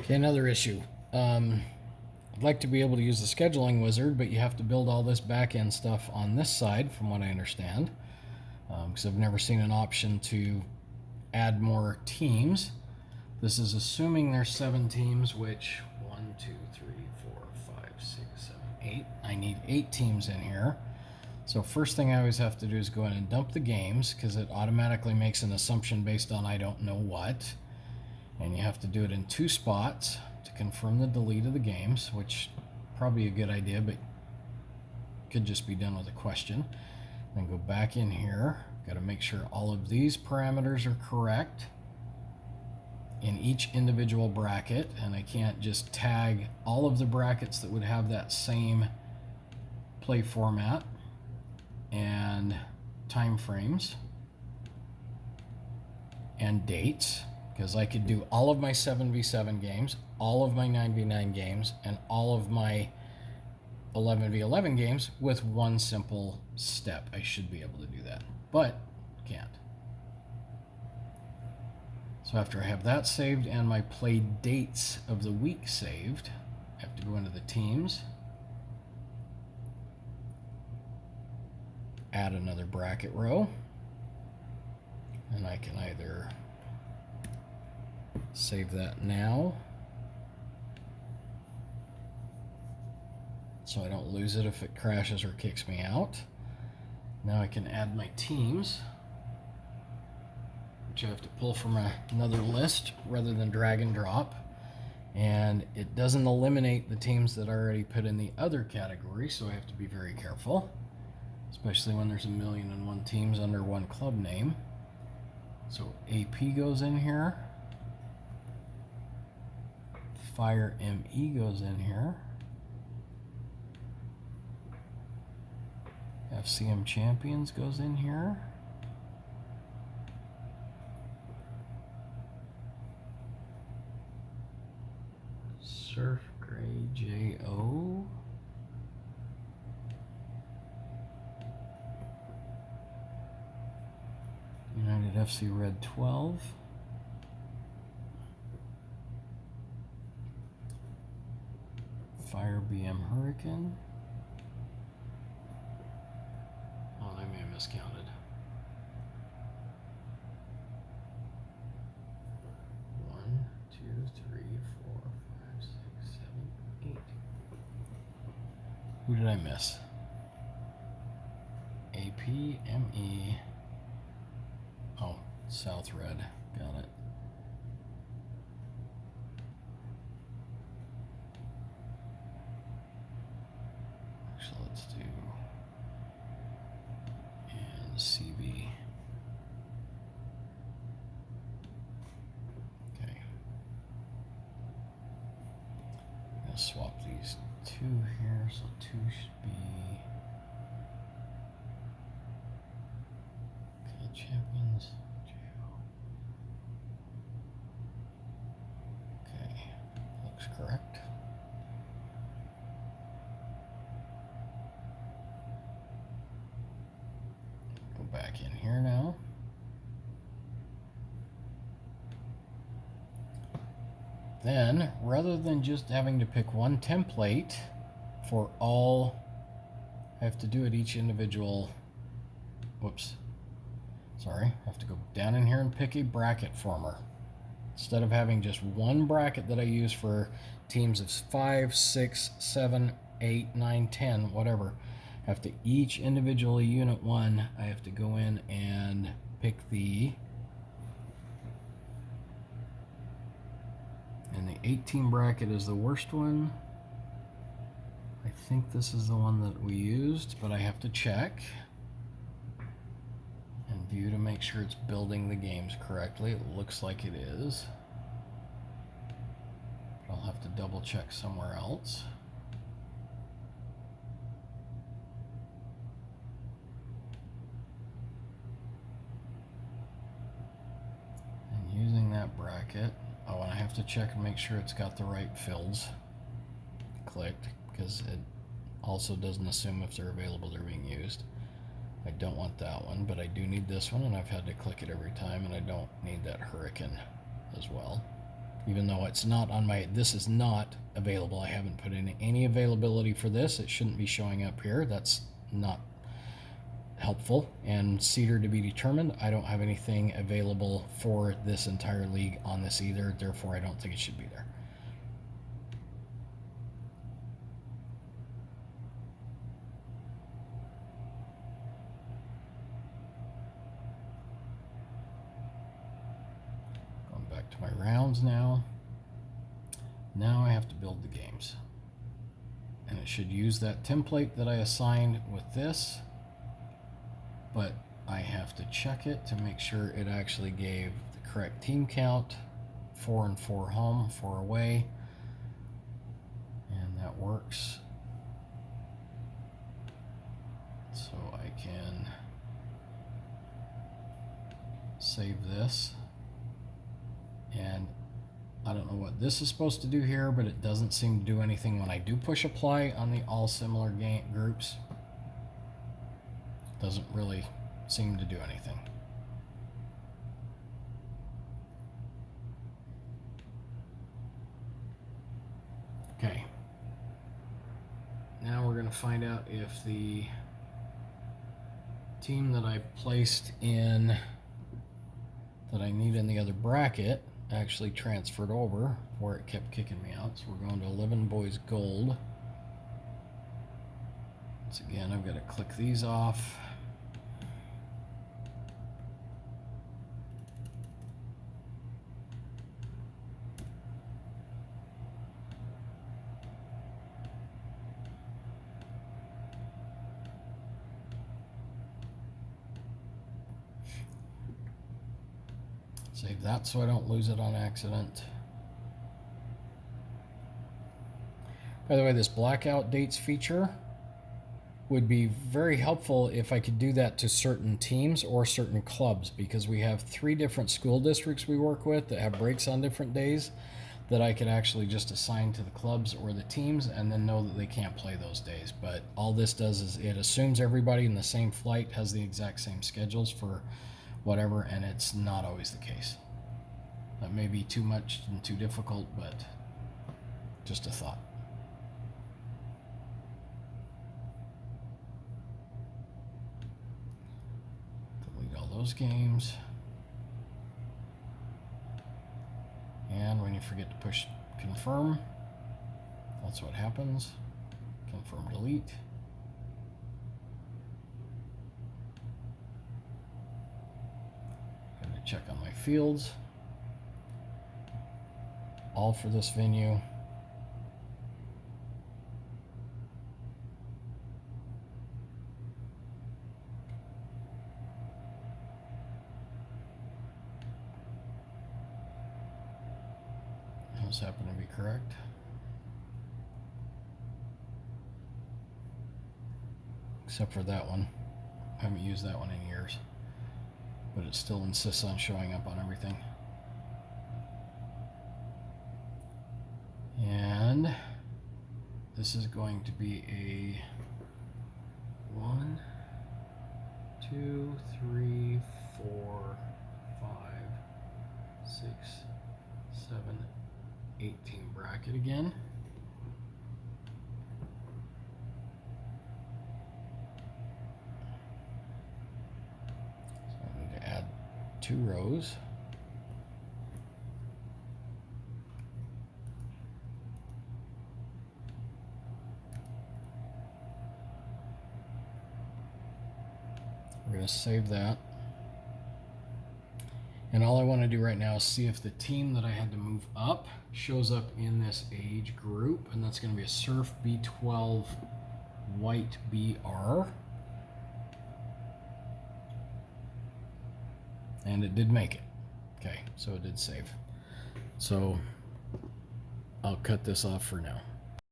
Okay, another issue. I'd like to be able to use the scheduling wizard, but you have to build all this back-end stuff on this side, from what I understand, because I've never seen an option to add more teams. This is assuming there's 7 teams, which 1, 2, 3, 4, 5, 6, 7, 8. I need 8 teams in here. So first thing I always have to do is go in and dump the games, because it automatically makes an assumption based on I don't know what. And you have to do it in 2 spots to confirm the delete of the games, which probably a good idea, but could just be done with a question. Then go back in here. Got to make sure all of these parameters are correct in each individual bracket, and I can't just tag all of the brackets that would have that same play format and time frames and dates, because I could do all of my 7v7 games, all of my 9v9 games, and all of my 11v11 games with one simple step. I should be able to do that, but can't. So after I have that saved and my play dates of the week saved, I have to go into the teams, add another bracket row, and I can either save that now so I don't lose it if it crashes or kicks me out. Now I can add my teams, which I have to pull from another list rather than drag and drop. And it doesn't eliminate the teams that I already put in the other category, so I have to be very careful, especially when there's 1,000,001 teams under one club name. So AP goes in here. Fire ME goes in here. FCM Champions goes in here. Surf Gray JO. United FC Red 12. Fire BM Hurricane. Oh, I may have miscounted. 1, 2, 3, 4, 5, 6, 7, 8. Who did I miss? AP, ME. Oh, South Red. Got it. Actually, let's do and CB. Okay. I'm gonna swap these 2 here, so 2 should be okay. Champions. Okay, looks correct. Go back in here now. Then, rather than just having to pick one template for all, I have to do it each individual. Whoops. Sorry, I have to go down in here and pick a bracket former. Instead of having just one bracket that I use for teams of 5, 6, 7, 8, 9, 10, whatever, I have to each individually unit one, I have to go in and pick and the 18 bracket is the worst one. I think this is the one that we used, but I have to check and view to make sure it's building the games correctly. It looks like it is. But I'll have to double check somewhere else. And using that bracket, oh, and I have to check and make sure it's got the right fields clicked, because it also doesn't assume if they're available they're being used. I don't want that one, but I do need this one, and I've had to click it every time, and I don't need that hurricane as well. even though it's not on my, this is not available. I haven't put in any availability for this. It shouldn't be showing up here. That's not helpful. And Cedar to be determined. I don't have anything available for this entire league on this either. Therefore, I don't think it should be there. Going back to my rounds now. Now I have to build the games. And it should use that template that I assigned with this. But I have to check it to make sure it actually gave the correct team count. 4 and 4 home, 4 away. And that works. So I can save this. And I don't know what this is supposed to do here, but it doesn't seem to do anything when I do push apply on the all similar game groups. Doesn't really seem to do anything. Okay. Now we're going to find out if the team that I placed in that I need in the other bracket actually transferred over where it kept kicking me out. So we're going to 11 boys gold. Once again, I've got to click these off. Save that so I don't lose it on accident. By the way, this blackout dates feature would be very helpful if I could do that to certain teams or certain clubs, because we have 3 different school districts we work with that have breaks on different days that I could actually just assign to the clubs or the teams and then know that they can't play those days. But all this does is it assumes everybody in the same flight has the exact same schedules for whatever, and it's not always the case. That may be too much and too difficult, but just a thought. Delete all those games. And when you forget to push confirm, that's what happens. Confirm delete. Going to check on my fields. All for this venue. Those happen to be correct. Except for that one. I haven't used that one in years. But it still insists on showing up on everything. And this is going to be a 1, 2, 3, 4, 5, 6, 7, 18 bracket again. So I need to add 2 rows. We're going to save that. And all I want to do right now is see if the team that I had to move up shows up in this age group. And that's going to be a Surf B12 White BR. And it did make it. Okay, so it did save. So I'll cut this off for now.